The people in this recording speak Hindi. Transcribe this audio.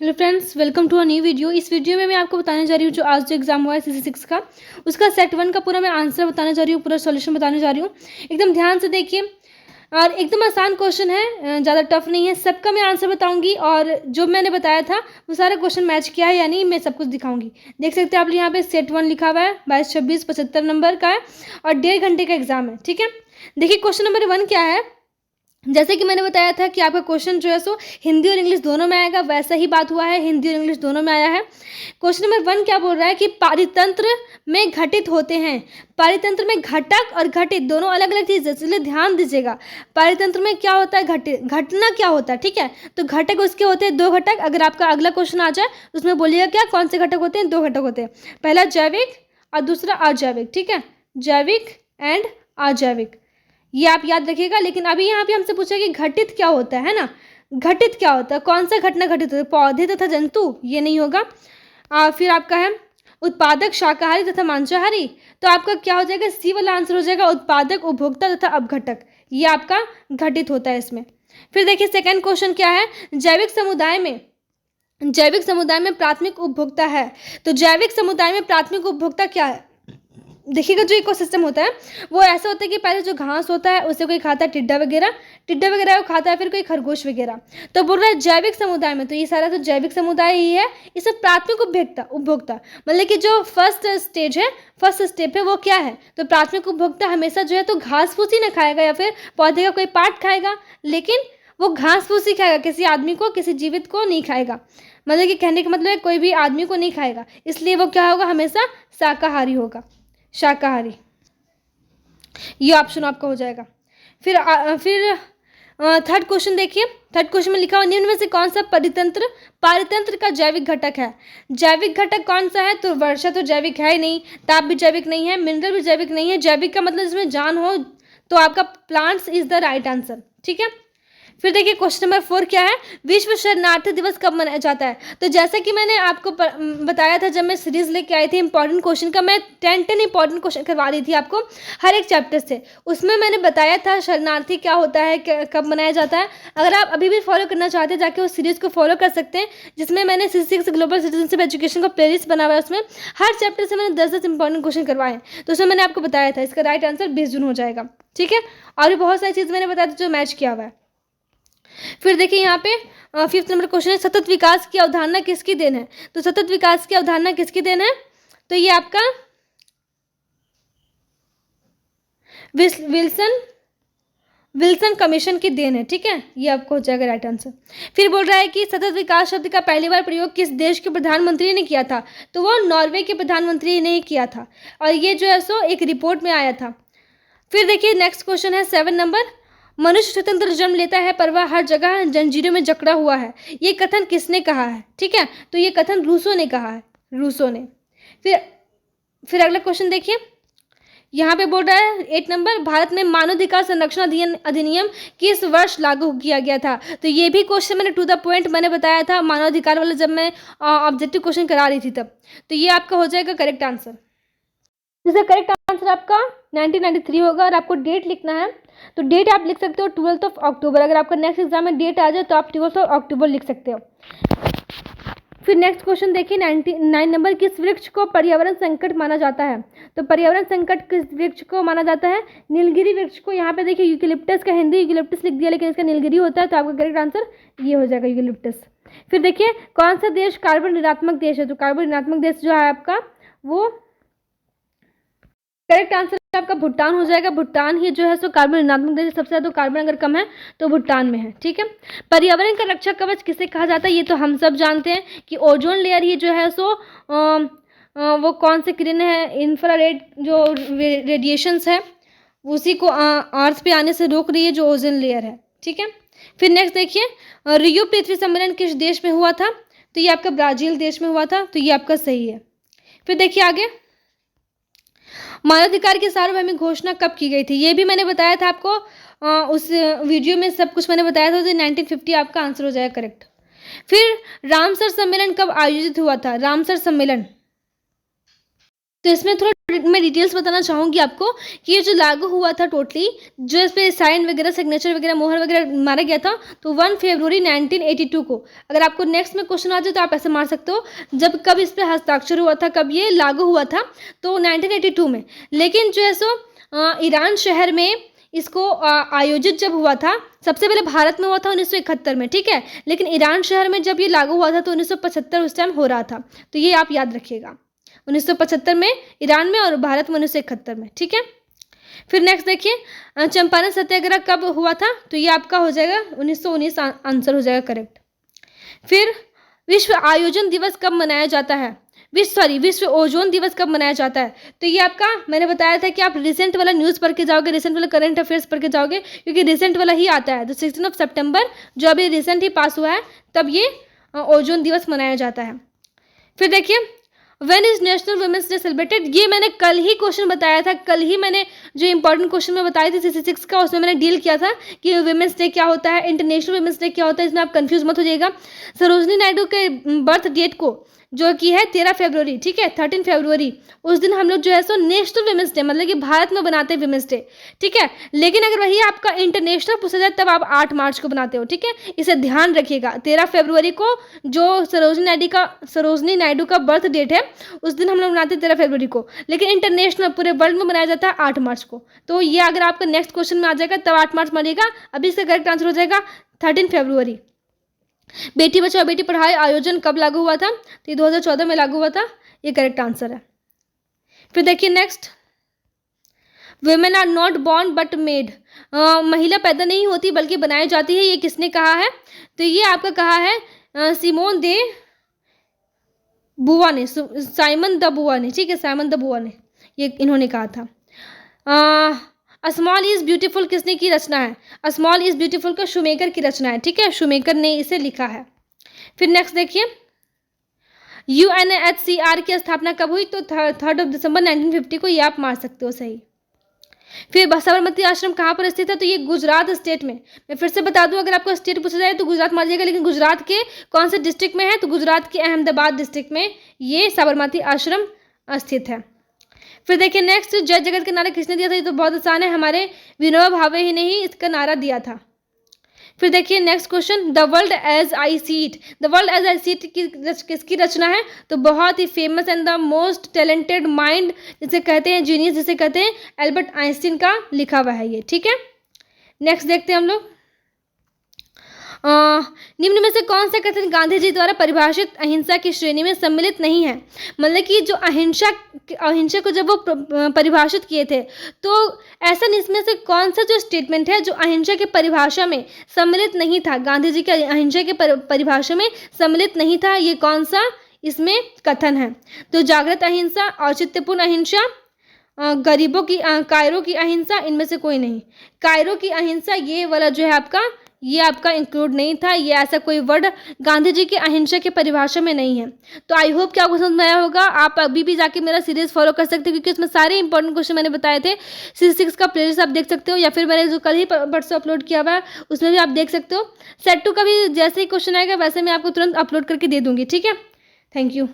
Hello friends, welcome to a new video. इस वीडियो में मैं आपको बताने जा रही हूँ जो आज जो एग्जाम हुआ है CC6 का, उसका सेट 1 का पूरा मैं आंसर बताने जा रही हूँ, पूरा सॉल्यूशन बताने जा रही हूँ। एकदम ध्यान से देखिए और एकदम आसान क्वेश्चन है, ज़्यादा टफ नहीं है। सबका मैं आंसर बताऊंगी और जो मैंने बताया था वो सारा क्वेश्चन मैच किया है या नहीं मैं सब कुछ दिखाऊंगी। देख सकते हैं आप यहाँ पे सेट 1 लिखा हुआ है, 22, 26, 75 नंबर का है और 1.5 घंटे का एग्जाम है। ठीक है, देखिए क्वेश्चन नंबर 1 क्या है। जैसे कि मैंने बताया था कि आपका क्वेश्चन जो है सो हिंदी और इंग्लिश दोनों में आएगा, वैसा ही बात हुआ है, हिंदी और इंग्लिश दोनों में आया है। क्वेश्चन नंबर 1 क्या बोल रहा है कि पारितंत्र में घटित होते हैं। पारितंत्र में घटक और घटित दोनों अलग अलग चीज़ है, इसलिए ध्यान दीजिएगा। पारितंत्र में क्या होता है, घटित घटना क्या होता है। ठीक है, तो घटक उसके होते हैं 2 घटक। अगर आपका अगला क्वेश्चन आ जाए तो उसमें बोलिएगा क्या, कौन से घटक होते हैं। 2 घटक होते हैं, पहला जैविक और दूसरा अजैविक। ठीक है, जैविक एंड अजैविक, ये आप याद रखिएगा। लेकिन अभी यहाँ पे हमसे पूछा कि घटित क्या होता है ना, घटित क्या होता है, कौन सा घटना घटित होता है, पौधे तथा जंतु, ये नहीं होगा। फिर आपका है उत्पादक, शाकाहारी तथा मांसाहारी, तो आपका क्या हो जाएगा, सी वाला आंसर हो जाएगा, उत्पादक, उपभोक्ता तथा अपघटक, ये आपका घटित होता है इसमें। फिर देखिए सेकंड क्वेश्चन क्या है, जैविक समुदाय में प्राथमिक उपभोक्ता है। तो जैविक समुदाय में प्राथमिक उपभोक्ता क्या है, देखिएगा जो इकोसिस्टम होता है वो ऐसा होता है कि पहले जो घास होता है उसे कोई खाता है, टिड्डा वगैरह वो खाता है, फिर कोई खरगोश वगैरह। तो बोल रहा है जैविक समुदाय में, तो ये सारा तो जैविक समुदाय ही है। इसमें प्राथमिक उपभोक्ता मतलब कि जो फर्स्ट स्टेप है वो क्या है, तो प्राथमिक उपभोक्ता हमेशा जो है तो घास फूस ही ना खाएगा या फिर पौधे का कोई पार्ट खाएगा, लेकिन वो घास फूस ही खाएगा, किसी आदमी को, किसी जीवित को नहीं खाएगा। मतलब कि कहने का मतलब है कोई भी आदमी को नहीं खाएगा, इसलिए वो क्या होगा, हमेशा शाकाहारी होगा, शाकाहारी। ये ऑप्शन आपका हो जाएगा। फिर थर्ड क्वेश्चन देखिए। थर्ड क्वेश्चन में लिखा हुआ निम्न में से कौन सा पारितंत्र का जैविक घटक है। जैविक घटक कौन सा है, तो वर्षा तो जैविक है ही नहीं, ताप भी जैविक नहीं है, मिनरल भी जैविक नहीं है। जैविक का मतलब जिसमें जान हो, तो आपका plants is the right answer. ठीक है, फिर देखिए क्वेश्चन नंबर 4 क्या है, विश्व शरणार्थी दिवस कब मनाया जाता है। तो जैसा कि मैंने आपको बताया था जब मैं सीरीज लेके आई थी इंपॉर्टेंट क्वेश्चन का, मैं 10 इंपॉर्टेंट क्वेश्चन करवा रही थी आपको हर एक चैप्टर से, उसमें मैंने बताया था शरणार्थी क्या होता है, कब मनाया जाता है। अगर आप अभी भी फॉलो करना चाहते हैं जाके उस सीरीज को फॉलो कर सकते हैं, जिसमें मैंने CC6 ग्लोबल सिटीजनशिप एजुकेशन का प्लेलिस्ट बना हुआ है। उसमें हर चैप्टर से मैंने 10-10 इंपॉर्टेंट क्वेश्चन करवाए हैं, तो उसमें मैंने आपको बताया था इसका राइट आंसर 20 जून हो जाएगा। ठीक है, और भी बहुत सारी चीज़ मैंने बताया था जो मैच किया हुआ है। फिर देखिए यहाँ पे 5th नंबर क्वेश्चन है, सतत विकास की अवधारणा किसकी देन है। तो सतत विकास की अवधारणा किसकी देन है, तो ये आपका विल्सन कमीशन की देन है। ठीक है, ये आपको हो जाएगा राइट आंसर। फिर बोल रहा है कि सतत विकास शब्द का पहली बार प्रयोग किस देश के प्रधानमंत्री ने किया था, तो वो नॉर्वे के प्रधानमंत्री ने ही किया था, और ये जो है सो एक रिपोर्ट में आया था। फिर देखिए नेक्स्ट क्वेश्चन है 7 नंबर, मनुष्य स्वतंत्र जन्म लेता है पर वह हर जगह जंजीरों में जकड़ा हुआ है, ये कथन किसने कहा है। ठीक है, तो ये कथन रूसो ने कहा है, रूसो ने। फिर अगला क्वेश्चन देखिए, यहाँ पे बोल रहा है 8 नंबर, भारत में मानवाधिकार संरक्षण अधिनियम किस वर्ष लागू किया गया था। तो ये भी क्वेश्चन मैंने टू द पॉइंट मैंने बताया था मानवाधिकार वाला, जब मैं ऑब्जेक्टिव क्वेश्चन करा रही थी तब। तो ये आपका हो जाएगा करेक्ट आंसर। इसका करेक्ट आंसर आपका 1993 होगा। और आपको डेट लिखना है, तो डेट आप लिख सकते हो 12 अक्टूबर। अगर आपका नेक्स्ट एग्जाम में डेट आ जाए तो आप 12 अक्टूबर लिख सकते हो। फिर नेक्स्ट क्वेश्चन देखिए 99 नंबर, किस वृक्ष को पर्यावरण संकट माना जाता है। तो पर्यावरण संकट किस वृक्ष को माना जाता है, नीलगिरी वृक्ष को। यहाँ पे देखिए यूकेलिप्टस का हिंदी यूकेलिप्टस लिख दिया, लेकिन इसका नीलगिरी होता है, तो आपका करेक्ट आंसर ये हो जाएगा यूकेलिप्टस। फिर देखिए कौन सा देश कार्बन ऋणात्मक देश है। तो कार्बन ऋणात्मक देश जो है आपका, वो करेक्ट आंसर आपका भूटान हो जाएगा। भूटान ही जो है सो कार्बन ऋणात्मक देश, सबसे ज्यादा कार्बन अगर कम है तो भूटान में है। ठीक है, पर्यावरण का रक्षा कवच किसे कहा जाता है, ये तो हम सब जानते हैं कि ओजोन लेयर ही जो है सो वो कौन से किरण है, इंफ्रारेड जो रेडिएशंस है उसी को अर्थ पे आने से रोक रही है, जो ओजोन लेयर है। ठीक है, फिर नेक्स्ट देखिए रियो पृथ्वी सम्मेलन किस देश में हुआ था। तो ये आपका ब्राजील देश में हुआ था, तो ये आपका सही है। फिर देखिए आगे, मानवाधिकार की सार्वभौमिक घोषणा कब की गई थी, ये भी मैंने बताया था आपको उस वीडियो में, सब कुछ मैंने बताया था। तो 1950 आपका आंसर हो जाएगा करेक्ट। फिर रामसर सम्मेलन कब आयोजित हुआ था, रामसर सम्मेलन तो इसमें थोड़ा मैं डिटेल्स बताना चाहूँगी आपको कि ये जो लागू हुआ था टोटली, जो इस पे साइन वगैरह, सिग्नेचर वगैरह, मोहर वगैरह मारा गया था, तो 1 फरवरी 1982 को। अगर आपको नेक्स्ट में क्वेश्चन आ जाए तो आप ऐसे मार सकते हो, जब कब इस पे हस्ताक्षर हुआ था, कब ये लागू हुआ था, तो 1982 में। लेकिन जो है सो ईरान शहर में इसको आयोजित जब हुआ था, सबसे पहले भारत में हुआ था 1971 में, ठीक है, लेकिन ईरान शहर में जब ये लागू हुआ था तो 1975 उस टाइम हो रहा था। तो ये आप याद रखिएगा, 1975 में ईरान में और भारत में 1971 में, ठीक है। फिर नेक्स्ट देखिए, चंपारण सत्याग्रह कब हुआ था, तो ये आपका हो जाएगा 1919, आंसर हो जाएगा करेक्ट। फिर विश्व आयोजन दिवस कब मनाया जाता है, विश्व ओजोन दिवस कब मनाया जाता है, तो ये आपका मैंने बताया था कि आप रिसेंट वाला न्यूज़ पढ़ के जाओगे, रिसेंट वाला करंट अफेयर्स पढ़ के जाओगे, क्योंकि रिसेंट वाला ही आता है। तो 16 सितंबर जो अभी रिसेंट ही पास हुआ है, तब ये ओजोन दिवस मनाया जाता है। फिर देखिए, when is national women's day celebrated, ये मैंने कल ही क्वेश्चन बताया था, कल ही मैंने जो इंपॉर्टेंट क्वेश्चन मैं बताई थी 66 का, उसमें मैंने डील किया था कि वुमेन्स डे क्या होता है, इंटरनेशनल वुमेन्स डे क्या होता है, इसमें आप कंफ्यूज मत हो जाइएगा। सरोजनी नायडू के बर्थ डेट को जो कि है 13 फरवरी, ठीक है, 13 फरवरी, उस दिन हम लोग जो है सो नेशनल वुमेन्स डे, मतलब कि भारत में बनाते हैं वुमेन्स डे, ठीक है। लेकिन अगर वही आपका इंटरनेशनल पूछा जाए तब आप 8 मार्च को बनाते हो, ठीक है, इसे ध्यान रखिएगा। 13 फरवरी को जो सरोजनी नायडू का बर्थ डेट है, उस दिन हम लोग बनाते हैं 13 फरवरी को, लेकिन इंटरनेशनल पूरे वर्ल्ड में मनाया जाता है 8 मार्च को। तो ये अगर आपका नेक्स्ट क्वेश्चन में आ जाएगा तब 8 मार्च मानिएगा, अभी इसका करेक्ट आंसर हो जाएगा 13 फरवरी। बेटी बचाओ बेटी पढ़ाओ आयोजन कब लागू हुआ था, तो ये 2014 में लागू हुआ था, ये करेक्ट आंसर है। फिर देखिए next, women are not born but made, महिला पैदा नहीं होती बल्कि बनाई जाती है, ये किसने कहा है, तो ये आपका कहा है सिमोन दे बुआ ने, साइमन द बुआ ने, ठीक है, साइमन द बुआ ने ये इन्होंने कहा था। स्मॉल इज़ ब्यूटीफुल किसने की रचना है, स्मॉल इज़ ब्यूटीफुल का शूमेकर की रचना है, ठीक है, शूमेकर ने इसे लिखा है। फिर नेक्स्ट देखिए, UNHCR की स्थापना कब हुई, तो 3 दिसंबर 1950 को, ये आप मार सकते हो सही। फिर साबरमती आश्रम कहाँ पर स्थित है, तो ये गुजरात स्टेट में। मैं फिर से बता दूं, अगर आपको स्टेट पूछा जाए तो गुजरात मार जाएगा, लेकिन गुजरात के कौन से डिस्ट्रिक्ट में है, तो गुजरात के अहमदाबाद डिस्ट्रिक्ट में ये साबरमती आश्रम स्थित है। फिर देखिए नेक्स्ट, जय जगत का नारा किसने दिया था, ये तो बहुत आसान है, हमारे विनोबा भावे ही ने ही इसका नारा दिया था। फिर देखिए next question, the world as I see it, the world as I see it किसकी रचना है, तो बहुत ही famous and the most talented mind जिसे कहते हैं, जीनियस जिसे कहते हैं, एल्बर्ट आइंस्टीन का लिखा हुआ है ये, ठीक है। नेक्स्ट देखते हैं हम लोग, निम्न में से कौन सा कथन गांधी जी द्वारा परिभाषित अहिंसा की श्रेणी में सम्मिलित नहीं है, मतलब कि जो अहिंसा को जब वो परिभाषित किए थे, तो ऐसा इसमें से कौन सा जो स्टेटमेंट है जो अहिंसा की परिभाषा में सम्मिलित नहीं था, गांधी जी के अहिंसा के परिभाषा में सम्मिलित नहीं था, ये कौन सा इसमें कथन है, तो जागृत अहिंसा, औचित्यपूर्ण अहिंसा, गरीबों की कायरों की अहिंसा, इनमें से कोई नहीं। कायरों की अहिंसा ये वाला जो है आपका, ये आपका इंक्लूड नहीं था, ये ऐसा कोई वर्ड गांधी जी के अहिंसा के परिभाषा में नहीं है। तो आई होप कि आपको समझ में आया होगा। आप अभी भी जाके मेरा सीरीज फॉलो कर सकते हो, क्योंकि उसमें सारे इंपॉर्टेंट क्वेश्चन मैंने बताए थे। C6 का प्लेलिस्ट आप देख सकते हो, या फिर मैंने जो कल ही परसों अपलोड किया हुआ है उसमें भी आप देख सकते हो। सेट 2 का भी जैसे ही क्वेश्चन आएगा वैसे मैं आपको तुरंत अपलोड करके दे दूँगी, ठीक है। Thank you.